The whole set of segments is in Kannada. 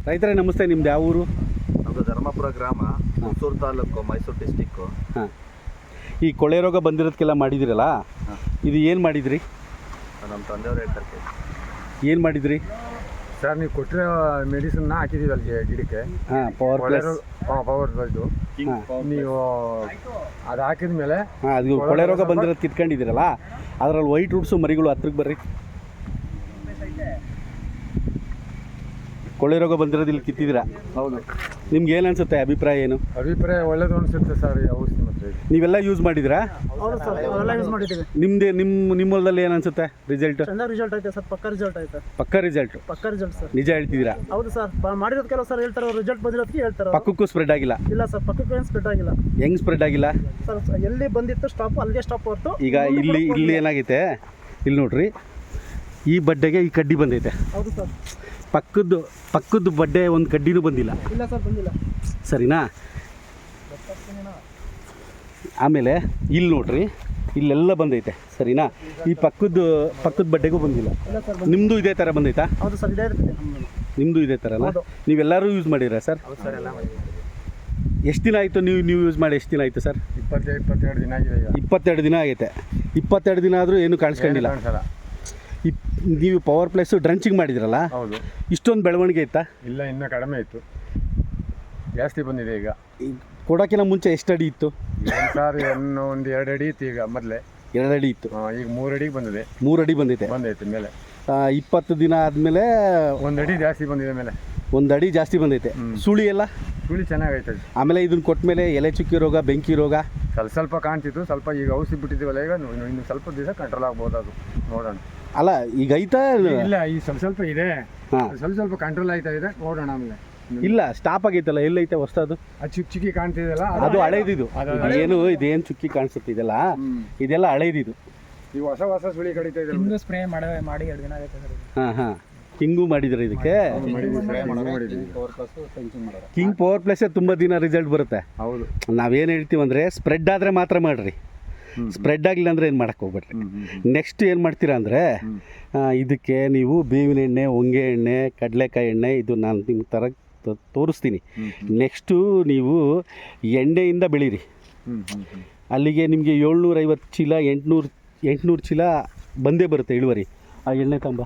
ರೈತರೇ ನಮಸ್ತೆ, ನಿಮ್ದು ಯಾವ ಊರು? ನಮ್ಮದು ಧರ್ಮಪುರ ಗ್ರಾಮ, ಮೈಸೂರು ತಾಲೂಕು, ಮೈಸೂರು ಡಿಸ್ಟಿಕ್ಕು. ಹಾಂ, ಈ ಕೊಳೆ ರೋಗ ಬಂದಿರೋದಕ್ಕೆಲ್ಲ ಮಾಡಿದಿರಲ್ಲ, ಇದು ಏನು ಮಾಡಿದ್ರಿ? ನಮ್ಮ ತಂದೆಯವರು ಹೇಳ್ತಾರೆ. ಏನು ಮಾಡಿದ್ರಿ ಸರ್? ನೀವು ಕೊಟ್ಟಿರೋ ಮೆಡಿಸಿನ್ನ ಹಾಕಿದ್ದೀವಿ ಅಲ್ಲಿಗೆ ಗಿಡಕ್ಕೆ. ಹಾಂ, ಪವರ್ ಪ್ಲಸ್ದು ನೀವು ಅದು ಹಾಕಿದ ಮೇಲೆ ಅದು ಕೊಳೆ ರೋಗ ಬಂದಿರೋದು ಕಿತ್ಕೊಂಡಿದ್ದೀರಲ್ಲ, ಅದರಲ್ಲಿ ವೈಟ್ ರೂಟ್ಸು ಮರಿಗಳು ಹತ್ರಕ್ಕೆ ಬರ್ರಿ. ಕೊಳೆ ರೋಗ ಬಂದಿರೋದು ಇಲ್ಲಿ ಕಿತ್ತಿದ್ದೀರಾ? ಹೌದು. ನಿಮ್ಗೆ ಏನು ಅನ್ಸುತ್ತೆ, ಅಭಿಪ್ರಾಯ ಏನು? ಅಭಿಪ್ರಾಯ ಒಳ್ಳೇದು ಅನಿಸುತ್ತೆ ಸರ್. ಈ ಔಷಧಿ ಮತ್ತೆ ನೀವೆಲ್ಲ ಯೂಸ್ ಮಾಡಿದ್ರಾ? ಹೌದು ಸರ್, ಎಲ್ಲ ಯೂಸ್ ಮಾಡಿದ್ದೀವಿ. ನಿಮ್ಮ ಹೊಲದಲ್ಲಿ ಏನು ಅನ್ಸುತ್ತೆ ರಿಸಲ್ಟ್? ಚೆನ್ನಾಗಿ ರಿಸಲ್ಟ್ ಐತೆ ಸರ್, ಪಕ್ಕ ರಿಸಲ್ಟ್ ಐತೆ. ಪಕ್ಕ ರಿಸಲ್ಟ್ ಸರ್. ನಿಜ ಹೇಳ್ತಿದ್ದೀರಾ? ಹೌದು ಸರ್, ಮಾಡಿರೋದು ಕೆಲವು ಸರ್ ಹೇಳ್ತಾರೆ, ರಿಸಲ್ಟ್ ಬಂದಿರೋದಕ್ಕೆ ಹೇಳ್ತಾರೆ. ಪಕ್ಕಕ್ಕೂ ಸ್ಪ್ರೆಡ್ ಆಗಿಲ್ಲ? ಇಲ್ಲ ಸರ್, ಪಕ್ಕಕ್ಕೆ ಏನು ಸ್ಪ್ರೆಡ್ ಆಗಿಲ್ಲ. ಹೆಂಗ್ ಸ್ಪ್ರೆಡ್ ಆಗಿಲ್ಲ ಸರ್? ಎಲ್ಲಿ ಬಂದಿತ್ತು ಸ್ಟಾಪ್ ಅಲ್ಲಿಗೆ ಸ್ಟಾಪ್ ಹೊರತು. ಈಗ ಇಲ್ಲಿ ಏನಾಗೈತೆ, ಇಲ್ಲಿ ನೋಡ್ರಿ, ಈ ಬಡ್ಡೆಗೆ ಈ ಕಡ್ಡಿ ಬಂದೈತೆ. ಹೌದು ಸರ್. ಪಕ್ಕದ ಬಡ್ಡೆ ಒಂದು ಕಡ್ಡಿನೂ ಬಂದಿಲ್ಲ. ಇಲ್ಲ ಸರ್, ಬಂದಿಲ್ಲ. ಸರಿನಾ? ಆಮೇಲೆ ಇಲ್ಲಿ ನೋಡ್ರಿ, ಇಲ್ಲೆಲ್ಲ ಬಂದೈತೆ. ಸರಿನಾ? ಈ ಪಕ್ಕದ ಬಡ್ಡೆಗೂ ಬಂದಿಲ್ಲ. ನಿಮ್ಮದು ಇದೇ ಥರ ಬಂದೈತಾ? ಹೌದು ಸರ್, ಇದೇ ಇರುತ್ತೆ. ನಿಮ್ಮದು ಇದೇ ಥರನಾ? ನೀವೆಲ್ಲರೂ ಯೂಸ್ ಮಾಡಿರಾ ಸರ್? ಸರ್, ಎಲ್ಲ ಎಷ್ಟು ದಿನ ಆಯಿತು ನೀವು ಯೂಸ್ ಮಾಡಿ? ಎಷ್ಟು ದಿನ ಆಯಿತು ಸರ್? 22 ದಿನ ಆಗಿದೆ. ಈಗ 22 ದಿನ ಆಗೈತೆ. 22 ದಿನ ಆದರೂ ಏನು ಕಾಣಿಸ್ಕೊಂಡಿಲ್ಲ. ನೀವು ಪವರ್ ಪ್ಲಸ್ ಡ್ರಂಚಿಂಗ್ ಮಾಡಿದ್ರಲ್ಲ? ಹೌದು. ಇಷ್ಟೊಂದು ಬೆಳವಣಿಗೆ ಇತ್ತಾ? ಇಲ್ಲ, ಇನ್ನೂ ಕಡಿಮೆ ಇತ್ತು. ಜಾಸ್ತಿ ಬಂದಿದೆ ಈಗ. ಕೊಡೋಕ್ಕಿಂತ ಮುಂಚೆ ಎಷ್ಟು ಅಡಿ ಇತ್ತು? ಸರ್, ಒಂದು 2 ಅಡಿ ಇತ್ತು. ಈಗ ಮೊದಲೇ 2 ಅಡಿ ಇತ್ತು. ಈಗ 3 ಅಡಿಗೆ ಬಂದಿದೆ. 3 ಅಡಿ ಬಂದೈತೆ ಮೇಲೆ. 20 ದಿನ ಆದಮೇಲೆ 1 ಅಡಿ ಜಾಸ್ತಿ ಬಂದಿದೆ. ಮೇಲೆ 1 ಅಡಿ ಜಾಸ್ತಿ ಬಂದೈತೆ. ಸುಳಿ ಎಲ್ಲ ಸುಳಿ ಚೆನ್ನಾಗೈತೆ. ಆಮೇಲೆ ಇದನ್ನ ಕೊಟ್ಟ ಮೇಲೆ ಎಲೆ ಚುಕ್ಕಿ ರೋಗ, ಬೆಂಕಿ ರೋಗ ಸ್ವಲ್ಪ ಕಾಣ್ತಿತ್ತು. ಸ್ವಲ್ಪ ಈಗ ಔಷಧಿ ಬಿಟ್ಟಿದ್ದೀವಲ್ಲ, ಈಗ ಇನ್ನು ಸ್ವಲ್ಪ ದಿವಸ ಕಂಟ್ರೋಲ್ ಆಗ್ಬೋದು. ಅದು ನೋಡೋಣ. ಅಲ್ಲ, ಈಗ ಐತಾ? ಇಲ್ಲ, ಈ ಸ್ವಲ್ಪ ಇದೆ. ಸ್ವಲ್ಪ ಕಂಟ್ರೋಲ್ ಆಯ್ತಾ ಇದೆ. ನೋಡೋಣ ಆಮೇಲೆ. ಇಲ್ಲ, ಸ್ಟಾಪ್ ಆಗೈತಲ್ಲ. ಎಲ್ಲೈತೆ ಹೊಸದು? ಅದು ಚುಕ್ಕಿ ಕಾಣ್ತಿದೆಯಲ್ಲ, ಅದು ಹಳೇದಿದು. ಇದೇನು ಚುಕ್ಕಿ ಕಾಣಿಸುತ್ತೆ ಇದೆಲ್ಲ, ಇದೆಲ್ಲ ಹಳೇದಿದು. ಈಗ ಹೊಸ ಸುಳಿ ಕಡಿತಾ ಇದೆ. ಹಿಂಗೂ ಸ್ಪ್ರೇ ಮಾಡಿ 2 ದಿನ ಆಗೈತೆ ಸರ್. ಹಾಂ, ಹಿಂಗೂ ಮಾಡಿದ್ರೆ ಇದಕ್ಕೆ ಕಿಂಗ್ ಪವರ್ ಪ್ಲಸ್ ತುಂಬ ದಿನ ರಿಸಲ್ಟ್ ಬರುತ್ತೆ. ಹೌದು. ನಾವೇನು ಹೇಳ್ತೀವಿ ಅಂದರೆ, ಸ್ಪ್ರೆಡ್ ಆದರೆ ಮಾತ್ರ ಮಾಡಿರಿ. ಸ್ಪ್ರೆಡ್ ಆಗಲಿಲ್ಲ ಅಂದರೆ ಏನು ಮಾಡೋಕ್ಕೆ ಹೋಗ್ಬೇಡ್ರಿ. ನೆಕ್ಸ್ಟ್ ಏನು ಮಾಡ್ತೀರಾ ಅಂದರೆ, ಇದಕ್ಕೆ ನೀವು ಬೇವಿನ ಎಣ್ಣೆ, ಹೊಂಗೆ ಎಣ್ಣೆ, ಕಡಲೆಕಾಯಿ ಎಣ್ಣೆ, ಇದು ನಾನು ನಿಮ್ಗೆ ತೋರಿಸ್ತೀನಿ. ನೆಕ್ಸ್ಟು ನೀವು ಎಣ್ಣೆಯಿಂದ ಬೆಳೀರಿ. ಅಲ್ಲಿಗೆ ನಿಮಗೆ 750 ಚೀಲ, 800 ಚೀಲ ಬಂದೇ ಬರುತ್ತೆ ಇಳುವರಿ. ಆ ಎಣ್ಣೆ ತಂಬ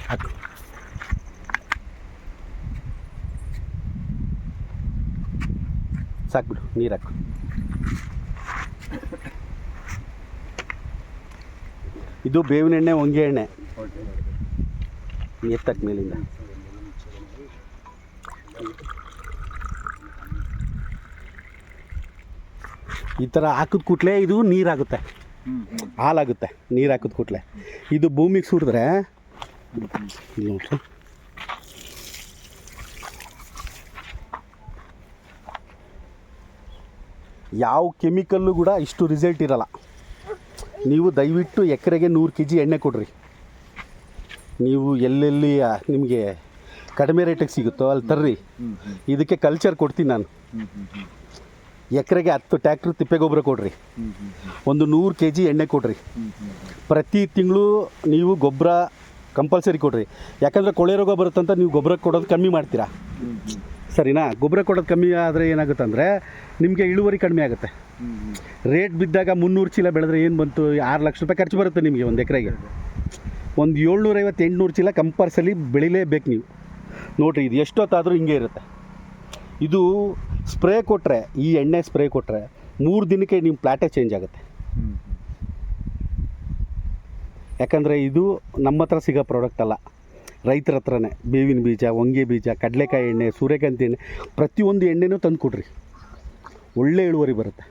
ಹಾಕು. ಸಾಕ್ಬಿಡು, ನೀರು ಹಾಕು. ಇದು ಬೇವಿನ ಎಣ್ಣೆ, ಹೊಂಗೆ ಎಣ್ಣೆ. ಎತ್ತಕ್ಕೆ ಮೇಲಿಂದ ಈ ಥರ ಹಾಕಿದ ಕೂಡಲೇ ಇದು ನೀರಾಗುತ್ತೆ, ಹಾಲಾಗುತ್ತೆ. ನೀರು ಹಾಕಿದ ಕೂಡಲೇ ಇದು ಭೂಮಿಗೆ ಸುರಿದ್ರೆ ನೋಡ್ರಿ, ಯಾವ ಕೆಮಿಕಲ್ಲು ಕೂಡ ಇಷ್ಟು ರಿಸಲ್ಟ್ ಇರಲ್ಲ. ನೀವು ದಯವಿಟ್ಟು ಎಕರೆಗೆ 100 kg ಎಣ್ಣೆ ಕೊಡ್ರಿ. ನೀವು ಎಲ್ಲೆಲ್ಲಿ ನಿಮಗೆ ಕಡಿಮೆ ರೇಟಿಗೆ ಸಿಗುತ್ತೋ ಅಲ್ಲಿ ತರ್ರಿ. ಇದಕ್ಕೆ ಕಲ್ಚರ್ ಕೊಡ್ತೀನಿ ನಾನು. ಎಕರೆಗೆ 10 ಟ್ಯಾಕ್ಟ್ರ್ ತಿಪ್ಪೆಗೊಬ್ಬರ ಕೊಡ್ರಿ. ಒಂದು 100 kg ಎಣ್ಣೆ ಕೊಡ್ರಿ. ಪ್ರತಿ ತಿಂಗಳು ನೀವು ಗೊಬ್ಬರ ಕಂಪಲ್ಸರಿ ಕೊಡ್ರಿ. ಯಾಕಂದರೆ ಕೊಳೆ ರೋಗ ಬರುತ್ತಂತ ನೀವು ಗೊಬ್ಬರ ಕೊಡೋದು ಕಮ್ಮಿ ಮಾಡ್ತೀರಾ. ಸರಿನಾ? ಗೊಬ್ಬರ ಕೊಡೋದು ಕಮ್ಮಿ ಆದರೆ ಏನಾಗುತ್ತೆ ಅಂದರೆ, ನಿಮಗೆ ಇಳುವರಿ ಕಡಿಮೆ ಆಗುತ್ತೆ. ರೇಟ್ ಬಿದ್ದಾಗ 300 ಚೀಲ ಬೆಳೆದ್ರೆ ಏನು ಬಂತು? 6 ಲಕ್ಷ ರೂಪಾಯಿ ಖರ್ಚು ಬರುತ್ತೆ ನಿಮಗೆ ಒಂದು ಎಕರೆಗೆ. ಒಂದು 750-800 ಚೀಲ ಕಂಪಲ್ಸರಿ ಬೆಳಿಲೇಬೇಕು ನೀವು. ನೋಡಿರಿ, ಇದು ಎಷ್ಟೊತ್ತಾದರೂ ಹಿಂಗೆ ಇರುತ್ತೆ. ಇದು ಸ್ಪ್ರೇ ಕೊಟ್ಟರೆ, ಈ ಎಣ್ಣೆ ಸ್ಪ್ರೇ ಕೊಟ್ಟರೆ 3 ದಿನಕ್ಕೆ ನಿಮ್ಮ ಪ್ಲಾಟೇ ಚೇಂಜ್ ಆಗುತ್ತೆ. ಯಾಕಂದರೆ ಇದು ನಮ್ಮ ಹತ್ರ ಸಿಗೋ ಪ್ರಾಡಕ್ಟ್ ಅಲ್ಲ, ರೈತರ ಹತ್ರನೇ. ಬೇವಿನ ಬೀಜ, ಹೊಂಗೆ ಬೀಜ, ಕಡಲೆಕಾಯಿ ಎಣ್ಣೆ, ಸೂರ್ಯಕಾಂತಿ ಎಣ್ಣೆ, ಪ್ರತಿಯೊಂದು ಎಣ್ಣೆನೂ ತಂದು ಕೊಡ್ರಿ. ಒಳ್ಳೆ ಇಳುವರಿ ಬರುತ್ತೆ.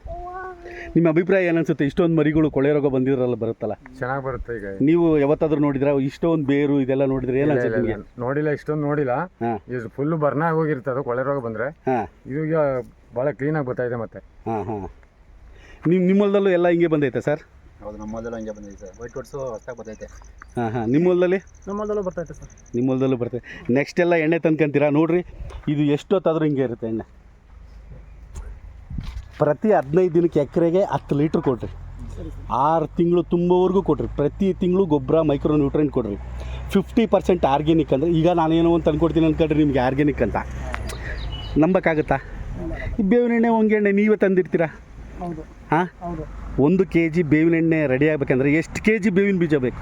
ನಿಮ್ಮ ಅಭಿಪ್ರಾಯ ಏನನ್ಸುತ್ತೆ? ಇಷ್ಟೊಂದು ಮರಿಗಳು ಕೊಳೆ ರೋಗ ಬಂದಿದ್ರಲ್ಲ, ಬರುತ್ತಲ್ಲ, ಚೆನ್ನಾಗಿ ಬರುತ್ತೆ. ಈಗ ನೀವು ಯಾವತ್ತಾದ್ರೂ ನೋಡಿದ್ರೆ ಇಷ್ಟೊಂದು ಬೇರು ಇದೆಲ್ಲ ನೋಡಿದ್ರೆ ಏನನ್ಸುತ್ತೆ ನಿಮಗೆ? ನೋಡಿಲ್ಲ, ಇಷ್ಟೊಂದು ನೋಡಿಲ್ಲ. ಇದು ಫುಲ್ ಬರ್ನಾಗಿ ಹೋಗಿರುತ್ತೆ ಅದು ಕೊಳೆ ರೋಗ ಬಂದರೆ. ಇದು ಈಗ ಭಾಳ ಕ್ಲೀನಾಗಿ ಬರ್ತಾಯಿದೆ ಮತ್ತೆ. ನಿಮ್ಮಲ್ಲೂ ಎಲ್ಲ ಹಿಂಗೆ ಬಂದೈತೆ ಸರ್? ಹೌದು, ನಮ್ಮ ಹೊಲದಲ್ಲೂ ಹಂಗೆ ಬಂದಿದೆ ಸರ್. ವೈಟ್ ರೋಡ್ಸು ಹೊಸದಾಗಿ ಬರ್ತೈತೆ. ನಿಮ್ಮ ಹೊಲದಲ್ಲಿ? ನಮ್ಮ ಹೊಲದಲ್ಲೂ ಬರ್ತೈತೆ ಸರ್. ನಿಮ್ಮ ಹೊಲದಲ್ಲೂ ಬರ್ತೈತೆ. ನೆಕ್ಸ್ಟ್ ಎಲ್ಲ ಎಣ್ಣೆ ತಂದ್ಕೊಂತೀರಾ ನೋಡಿರಿ. ಇದು ಎಷ್ಟೊತ್ತಾದರೂ ಹಿಂಗೆ ಇರುತ್ತೆ ಎಣ್ಣೆ. ಪ್ರತಿ 15 ದಿನಕ್ಕೆ ಎಕರೆಗೆ 10 ಲೀಟ್ರ್ ಕೊಡ್ರಿ. 6 ತಿಂಗಳು ತುಂಬುವವರೆಗೂ ಕೊಡ್ರಿ. ಪ್ರತಿ ತಿಂಗಳು ಗೊಬ್ಬರ ಮೈಕ್ರೋ ನ್ಯೂಟ್ರೆಂಟ್ ಕೊಡ್ರಿ. 50% ಆರ್ಗ್ಯಾನಿಕ್ ಅಂದರೆ ಈಗ ನಾನೇನೋ ಒಂದು ತಂದ್ಕೊಡ್ತೀನಿ ಅಂದ್ಕೊಂಡ್ರಿ ನಿಮಗೆ ಆರ್ಗ್ಯಾನಿಕ್ ಅಂತ ನಂಬಕ್ಕಾಗುತ್ತಾ? ಈ ಬೇವಿನ ಎಣ್ಣೆ ಹೊಂಗೆ ಎಣ್ಣೆ ನೀವೇ ತಂದಿರ್ತೀರಾ? ಹೌದು ಹಾಂ, ಹೌದು. 1 kg ಬೇವಿನ ಎಣ್ಣೆ ರೆಡಿ ಆಗಬೇಕಂದ್ರೆ ಎಷ್ಟು kg ಬೇವಿನ ಬೀಜ ಬೇಕು?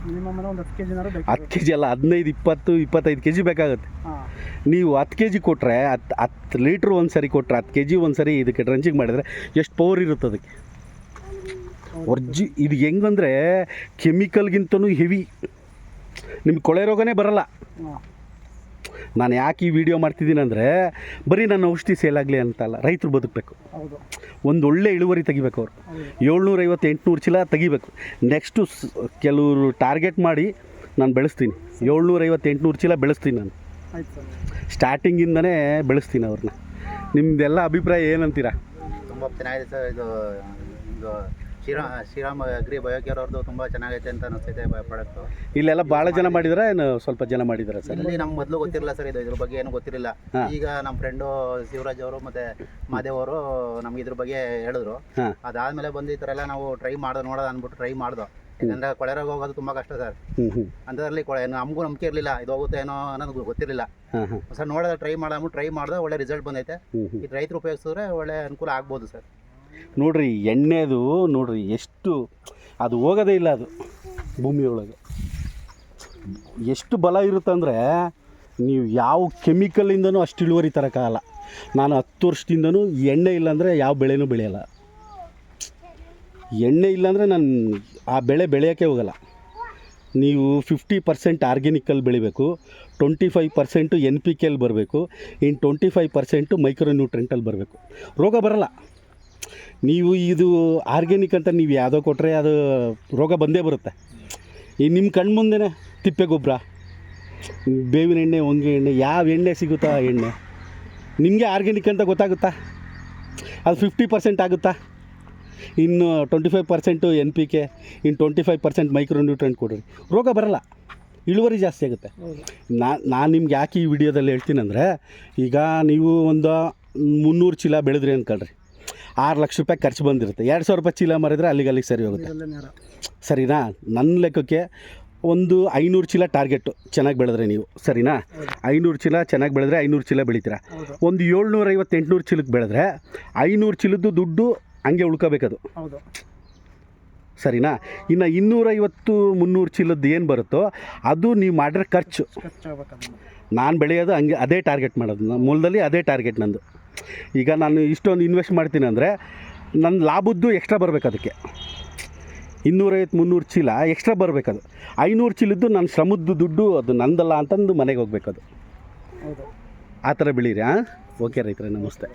ಮಿನಿಮಮ್ ಒಂದು 10 kg ಬೇಕು. 10 kg ಅಲ್ಲ, 15, 20, 25 kg ಬೇಕಾಗುತ್ತೆ. ಹಾಂ, ನೀವು 10 kg ಕೊಟ್ಟರೆ 10 ಲೀಟ್ರ್ ಒಂದು ಸರಿ ಕೊಟ್ಟರೆ 10 kg ಒಂದು ಸರಿ ಇದಕ್ಕೆ ಡ್ರಂಚಿಂಗ್ ಮಾಡಿದ್ರೆ ಎಷ್ಟು ಪವರ್ ಇರುತ್ತೆ ಅದಕ್ಕೆ. ಇದು ಹೆಂಗಂದರೆ ಕೆಮಿಕಲ್ಗಿಂತನೂ ಹೆವಿ. ನಿಮ್ಗೆ ಕೊಳೆ ರೋಗನೇ ಬರಲ್ಲ. ಹಾಂ, ನಾನು ಯಾಕೆ ಈ ವಿಡಿಯೋ ಮಾಡ್ತಿದ್ದೀನಿ ಅಂದರೆ ಬರೀ ನನ್ನ ಔಷಧಿ ಸೇಲ್ ಆಗಲಿ ಅಂತಲ್ಲ, ರೈತರು ಬದುಕಬೇಕು. ಹೌದು ಒಂದು ಒಳ್ಳೆ ಇಳುವರಿ ತೆಗಿಬೇಕು. ಅವರು 750-800 ಚೀಲ ತೆಗಿಬೇಕು. ನೆಕ್ಸ್ಟು ಕೆಲವರು ಟಾರ್ಗೆಟ್ ಮಾಡಿ ನಾನು ಬೆಳೆಸ್ತೀನಿ. 750-800 ಚೀಲ ಬೆಳೆಸ್ತೀನಿ ನಾನು. ಆಯ್ತು ಸರ್. ಸ್ಟಾರ್ಟಿಂಗಿಂದನೇ ಬೆಳೆಸ್ತೀನಿ ಅವ್ರನ್ನ. ನಿಮ್ಮದೆಲ್ಲ ಅಭಿಪ್ರಾಯ ಏನಂತೀರಾ? ತುಂಬ ಚೆನ್ನಾಗಿದೆ ಸರ್. ಇದು ಶ್ರೀರಾಮ್ ಅಗ್ರಿ ಬಯೋಕೇರ್ ಅವ್ರದ್ದು ತುಂಬ ಚೆನ್ನಾಗೈತೆ ಅಂತ ಅನಿಸ್ತೈತೆ ಪ್ರಾಡಕ್ಟು. ಇಲ್ಲೆಲ್ಲ ಭಾಳ ಜನ ಮಾಡಿದಾರ ಏನು ಸ್ವಲ್ಪ ಜನ ಮಾಡಿದಾರ ಸರ್? ಇಲ್ಲಿ ನಮ್ಗೆ ಮೊದಲು ಗೊತ್ತಿರಲಿಲ್ಲ ಸರ್, ಇದ್ರ ಬಗ್ಗೆ ಏನು ಗೊತ್ತಿರಲಿಲ್ಲ. ಈಗ ನಮ್ಮ ಫ್ರೆಂಡು ಶಿವರಾಜ್ ಅವರು ಮತ್ತು ಮಾದೇವ್ ಅವರು ನಮ್ಗೆ ಇದ್ರ ಬಗ್ಗೆ ಹೇಳಿದ್ರು. ಅದಾದಮೇಲೆ ಬಂದು ಈ ಥರ ಎಲ್ಲ ನಾವು ಟ್ರೈ ನೋಡೋದು ಅಂದ್ಬಿಟ್ಟು ಟ್ರೈ ಮಾಡ್ದೋ. ಯಾಕಂದರೆ ಕೊಳೆ ರೋಗ ಹೋಗೋದು ತುಂಬ ಕಷ್ಟ ಸರ್. ಅಂಥದ್ರಲ್ಲಿ ನಮಗೂ ನಂಬಿಕೆ ಇರಲಿಲ್ಲ, ಇದು ಹೋಗುತ್ತೆ ಏನೋ ಅನ್ನೋದು ಗೊತ್ತಿರಲಿಲ್ಲ ಸರ್. ನೋಡೋದು ಟ್ರೈ ಮಾಡ್ದೆ ಒಳ್ಳೆ ರಿಸಲ್ಟ್ ಬಂದೈತೆ. ಇದು ರೈತರು ಉಪಯೋಗಿಸಿದ್ರೆ ಒಳ್ಳೆ ಅನುಕೂಲ ಆಗ್ಬೋದು ಸರ್. ನೋಡ್ರಿ ಎಣ್ಣೆದು ನೋಡ್ರಿ ಎಷ್ಟು ಅದು ಹೋಗೋದೇ ಇಲ್ಲ. ಅದು ಭೂಮಿಯೊಳಗೆ ಎಷ್ಟು ಬಲ ಇರುತ್ತಂದರೆ ನೀವು ಯಾವ ಕೆಮಿಕಲಿಂದನೂ ಅಷ್ಟು ಇಳುವರಿ ತರೋಕ್ಕಾಗಲ್ಲ. ನಾನು 10 ವರ್ಷದಿಂದನೂ ಎಣ್ಣೆ ಇಲ್ಲಾಂದರೆ ಯಾವ ಬೆಳೆನೂ ಬೆಳೆಯಲ್ಲ. ಎಣ್ಣೆ ಇಲ್ಲಾಂದರೆ ನಾನು ಆ ಬೆಳೆ ಬೆಳೆಯೋಕ್ಕೆ ಹೋಗಲ್ಲ. ನೀವು 50% ಆರ್ಗ್ಯಾನಿಕಲ್ಲಿ ಬೆಳಿಬೇಕು, 25% NPKಲ್ಲಿ ಬರಬೇಕು, ಇನ್ನು 25% ಮೈಕ್ರೋ ನ್ಯೂಟ್ರೆಂಟಲ್ಲಿ ಬರಬೇಕು. ರೋಗ ಬರಲ್ಲ. ನೀವು ಇದು ಆರ್ಗ್ಯಾನಿಕ್ ಅಂತ ನೀವು ಯಾವುದೋ ಕೊಟ್ಟರೆ ಅದು ರೋಗ ಬಂದೇ ಬರುತ್ತೆ. ಈ ನಿಮ್ಮ ಕಣ್ಮುಂದೆನೇ ತಿಪ್ಪೆ ಗೊಬ್ಬರ, ಬೇವಿನ ಎಣ್ಣೆ, ಹೊಂಗೆ ಎಣ್ಣೆ, ಯಾವ ಎಣ್ಣೆ ಸಿಗುತ್ತಾ ಆ ಎಣ್ಣೆ ನಿಮಗೆ ಆರ್ಗ್ಯಾನಿಕ್ ಅಂತ ಗೊತ್ತಾಗುತ್ತಾ? ಅದು 50% ಆಗುತ್ತಾ? ಇನ್ನು 25% NPK, ಇನ್ನು 25% ಮೈಕ್ರೋ ನ್ಯೂಟ್ರೆಂಟ್ ಕೊಡ್ರಿ, ರೋಗ ಬರಲ್ಲ, ಇಳುವರಿ ಜಾಸ್ತಿ ಆಗುತ್ತೆ. ನಾನು ನಿಮ್ಗೆ ಯಾಕೆ ಈ ವಿಡಿಯೋದಲ್ಲಿ ಹೇಳ್ತೀನಿ ಅಂದರೆ, ಈಗ ನೀವು ಒಂದು 300 ಚೀಲ ಬೆಳೆದ್ರಿ ಅಂದ್ಕೊಳ್ರಿ, 6 ಲಕ್ಷ ರೂಪಾಯಿ ಖರ್ಚು ಬಂದಿರುತ್ತೆ. 2,000 ರೂಪಾಯಿ ಚೀಲ ಮಾರಿದರೆ ಅಲ್ಲಿಗೆ ಸರಿ ಹೋಗುತ್ತೆ. ಸರಿನಾ? ನನ್ನ ಲೆಕ್ಕಕ್ಕೆ ಒಂದು 500 ಚೀಲ ಟಾರ್ಗೆಟು ಚೆನ್ನಾಗಿ ಬೆಳೆದ್ರೆ ನೀವು, ಸರಿನಾ? 500 ಚೀಲ ಚೆನ್ನಾಗಿ ಬೆಳೆದ್ರೆ 500 ಚೀಲ ಬೆಳಿತೀರಾ. ಒಂದು 750-800 ಚೀಲಕ್ಕೆ ಬೆಳೆದ್ರೆ 500 ಚೀಲದ್ದು ದುಡ್ಡು ಹಂಗೆ ಉಳ್ಕೋಬೇಕದು, ಸರಿನಾ? ಇನ್ನು 250-300 ಚೀಲದ್ದು ಏನು ಬರುತ್ತೋ ಅದು ನೀವು ಮಾಡಿರೋ ಖರ್ಚು. ನಾನು ಬೆಳೆಯೋದು ಹಂಗೆ ಅದೇ ಟಾರ್ಗೆಟ್ ಮಾಡೋದು. ಮೂಲದಲ್ಲಿ ಅದೇ ಟಾರ್ಗೆಟ್ ನಂದು. ಈಗ ನಾನು ಇಷ್ಟೊಂದು ಇನ್ವೆಸ್ಟ್ ಮಾಡ್ತೀನಿ ಅಂದರೆ ನನ್ನ ಲಾಭದ್ದು ಎಕ್ಸ್ಟ್ರಾ ಬರಬೇಕು. ಅದಕ್ಕೆ 250-300 ಚೀಲ ಎಕ್ಸ್ಟ್ರಾ ಬರಬೇಕದು. 500 ಚೀಲದ್ದು ನನ್ನ ಶ್ರಮದ್ದು ದುಡ್ಡು ಅದು ನಂದಲ್ಲ ಅಂತಂದು ಮನೆಗೆ ಹೋಗ್ಬೇಕದು. ಆ ಥರ ಬೆಳೀರಿ. ಓಕೆ ರೈತರೇ, ನಮಸ್ತೆ.